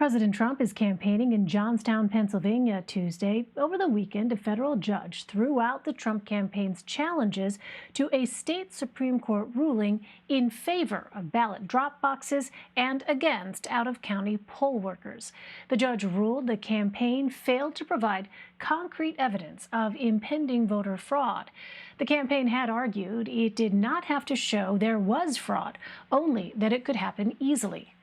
President Trump is campaigning in Johnstown, Pennsylvania Tuesday. Over the weekend, a federal judge threw out the Trump campaign's challenges to a state Supreme Court ruling in favor of ballot drop boxes and against out-of-county poll workers. The judge ruled the campaign failed to provide concrete evidence of impending voter fraud. The campaign had argued it did not have to show there was fraud, only that it could happen easily.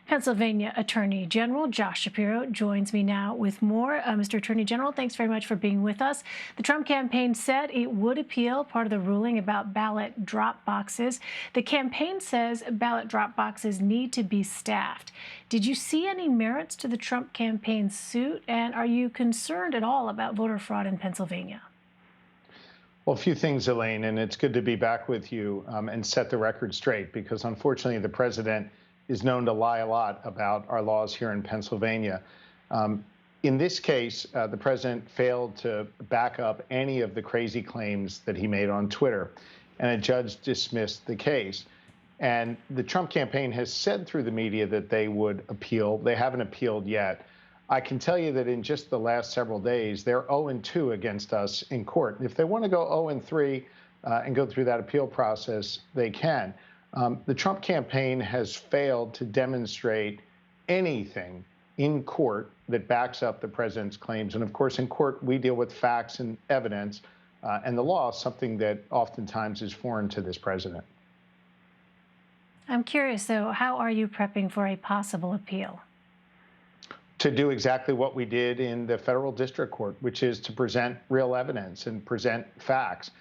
Pennsylvania Attorney General Josh Shapiro joins me now with more. Mr. Attorney General, thanks very much for being with us. The Trump campaign said it would appeal part of the ruling about ballot drop boxes. The campaign says ballot drop boxes need to be staffed. Did you see any merits to the Trump campaign's suit, and are you concerned at all about voter fraud in Pennsylvania? Well, a few things, Elaine, and it's good to be back with you and set the record straight, because unfortunately the president is known to lie a lot about our laws here in Pennsylvania. In this case, the president failed to back up any of the crazy claims that he made on Twitter, and a judge dismissed the case. And the Trump campaign has said through the media that they would appeal. They haven't appealed yet. I can tell you that in just the last several days, they're 0-2 against us in court. If they want to go 0-3 and go through that appeal process, they can. The Trump campaign has failed to demonstrate anything in court that backs up the president's claims. And of course, in court, we deal with facts and evidence, and the law is something that oftentimes is foreign to this president. I'm curious, though, how are you prepping for a possible appeal? To do exactly what we did in the federal district court, which is to present real evidence and present facts.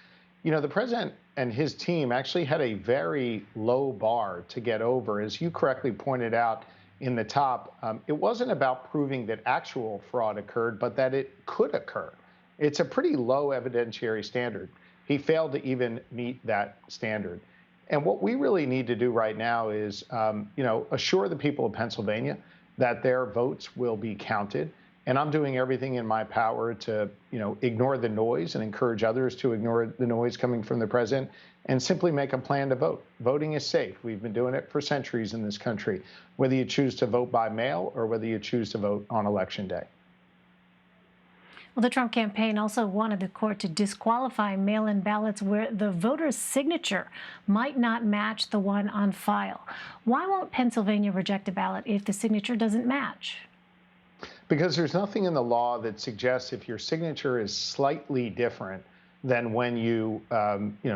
You know, the president and his team actually had a very low bar to get over. As you correctly pointed out in the top, it wasn't about proving that actual fraud occurred, but that it could occur. It's a pretty low evidentiary standard. He failed to even meet that standard. And what we really need to do right now is, assure the people of Pennsylvania that their votes will be counted. And I'm doing everything in my power to, ignore the noise and encourage others to ignore the noise coming from the president and simply make a plan to vote. Voting is safe. We've been doing it for centuries in this country, whether you choose to vote by mail or whether you choose to vote on Election Day. Well, the Trump campaign also wanted the court to disqualify mail-in ballots where the voter's signature might not match the one on file. Why won't Pennsylvania reject a ballot if the signature doesn't match? Because there's nothing in the law that suggests if your signature is slightly different than when you,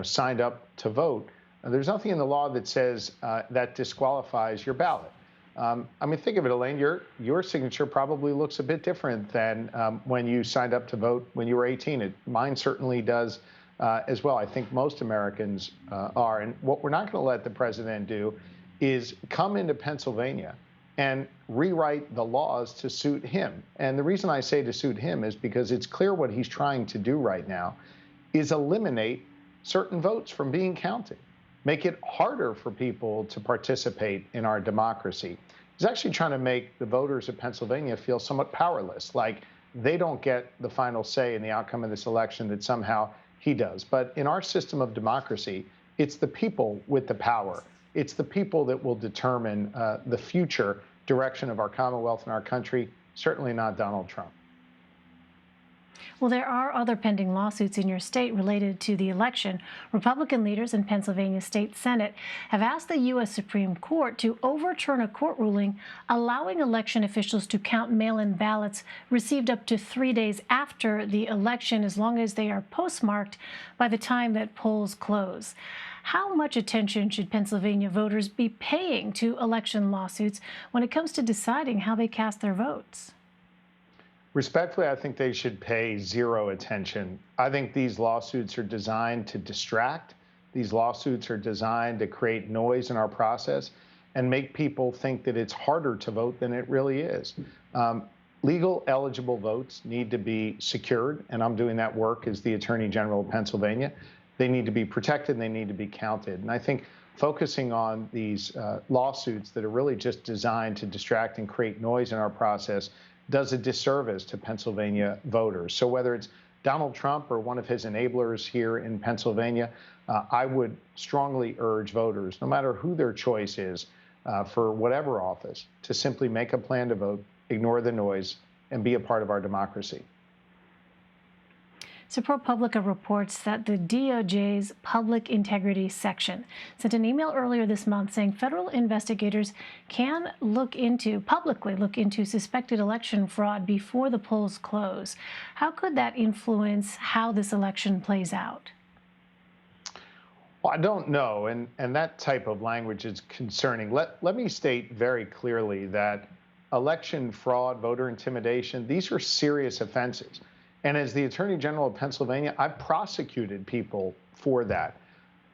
signed up to vote, there's nothing in the law that says that disqualifies your ballot. Think of it, Elaine, your signature probably looks a bit different than when you signed up to vote when you were 18. Mine certainly does as well. I think most Americans are. And what we're not going to let the president do is come into Pennsylvania and rewrite the laws to suit him. And the reason I say to suit him is because it's clear what he's trying to do right now is eliminate certain votes from being counted, make it harder for people to participate in our democracy. He's actually trying to make the voters of Pennsylvania feel somewhat powerless, like they don't get the final say in the outcome of this election that somehow he does. But in our system of democracy, it's the people with the power. It's the people that will determine the future direction of our Commonwealth and our country, certainly not Donald Trump. Well, there are other pending lawsuits in your state related to the election. Republican leaders in Pennsylvania State Senate have asked the U.S. Supreme Court to overturn a court ruling allowing election officials to count mail-in ballots received up to 3 days after the election, as long as they are postmarked by the time that polls close. How much attention should Pennsylvania voters be paying to election lawsuits when it comes to deciding how they cast their votes? Respectfully, I think they should pay zero attention. I think these lawsuits are designed to distract. These lawsuits are designed to create noise in our process and make people think that it's harder to vote than it really is. Legal eligible votes need to be secured, and I'm doing that work as the Attorney General of Pennsylvania. They need to be protected, and they need to be counted. And I think focusing on these lawsuits that are really just designed to distract and create noise in our process does a disservice to Pennsylvania voters. So whether it's Donald Trump or one of his enablers here in Pennsylvania, I would strongly urge voters, no matter who their choice is, for whatever office to simply make a plan to vote, ignore the noise, and be a part of our democracy. So ProPublica reports that the DOJ's Public Integrity Section sent an email earlier this month saying federal investigators can publicly look into suspected election fraud before the polls close. How could that influence how this election plays out? Well, I don't know, and that type of language is concerning. Let me state very clearly that election fraud, voter intimidation, these are serious offenses. And as the Attorney General of Pennsylvania, I've prosecuted people for that.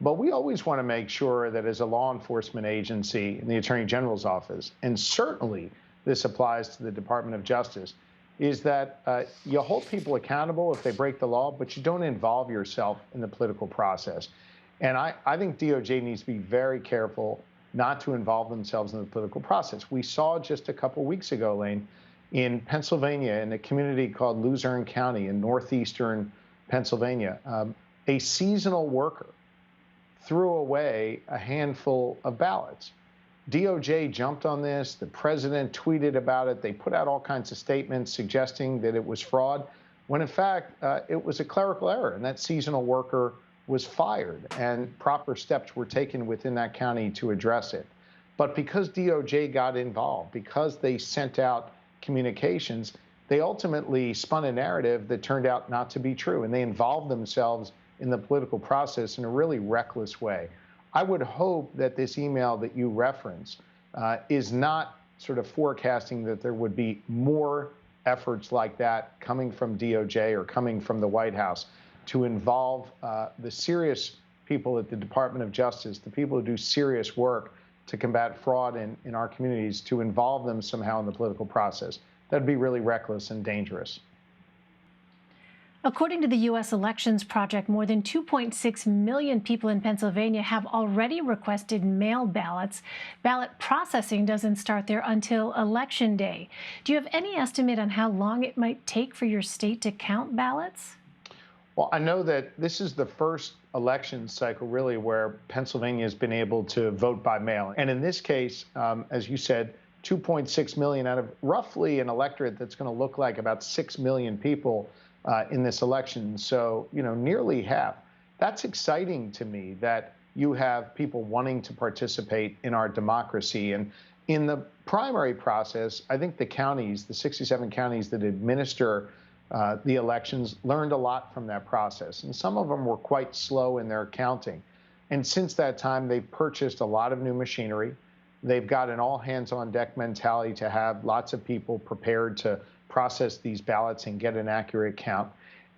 But we always want to make sure that as a law enforcement agency in the Attorney General's office, and certainly this applies to the Department of Justice, is that you hold people accountable if they break the law, but you don't involve yourself in the political process. And I think DOJ needs to be very careful not to involve themselves in the political process. We saw just a couple weeks ago, Lane, in Pennsylvania, in a community called Luzerne County in northeastern Pennsylvania, a seasonal worker threw away a handful of ballots. DOJ jumped on this. The president tweeted about it. They put out all kinds of statements suggesting that it was fraud, when in fact it was a clerical error, and that seasonal worker was fired, and proper steps were taken within that county to address it. But because DOJ got involved, because they sent out communications, they ultimately spun a narrative that turned out not to be true, and they involved themselves in the political process in a really reckless way. I would hope that this email that you reference is not sort of forecasting that there would be more efforts like that coming from DOJ or coming from the White House to involve the serious people at the Department of Justice, the people who do serious work to combat fraud in our communities, to involve them somehow in the political process. That'd be really reckless and dangerous. According to the U.S. Elections Project, more than 2.6 million people in Pennsylvania have already requested mail ballots. Ballot processing doesn't start there until Election Day. Do you have any estimate on how long it might take for your state to count ballots? Well, I know that this is the first election cycle, really, where Pennsylvania has been able to vote by mail. And in this case, as you said, 2.6 million out of roughly an electorate that's going to look like about 6 million people in this election. So, nearly half. That's exciting to me that you have people wanting to participate in our democracy. And in the primary process, I think the counties, the 67 counties that administer the elections, learned a lot from that process. And some of them were quite slow in their counting. And since that time, they've purchased a lot of new machinery. They've got an all-hands-on-deck mentality to have lots of people prepared to process these ballots and get an accurate count.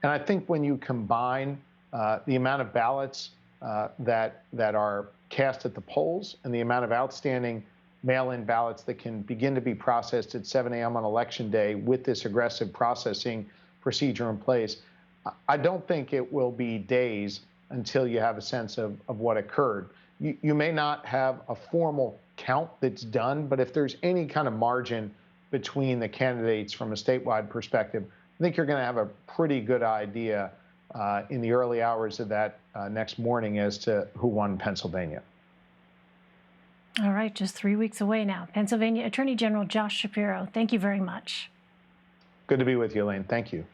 And I think when you combine the amount of ballots that are cast at the polls and the amount of outstanding mail-in ballots that can begin to be processed at 7 a.m. on Election Day with this aggressive processing procedure in place, I don't think it will be days until you have a sense of what occurred. You may not have a formal count that's done, but if there's any kind of margin between the candidates from a statewide perspective, I think you're going to have a pretty good idea in the early hours of that next morning as to who won Pennsylvania. All right, just 3 weeks away now. Pennsylvania Attorney General Josh Shapiro, thank you very much. Good to be with you, Elaine. Thank you.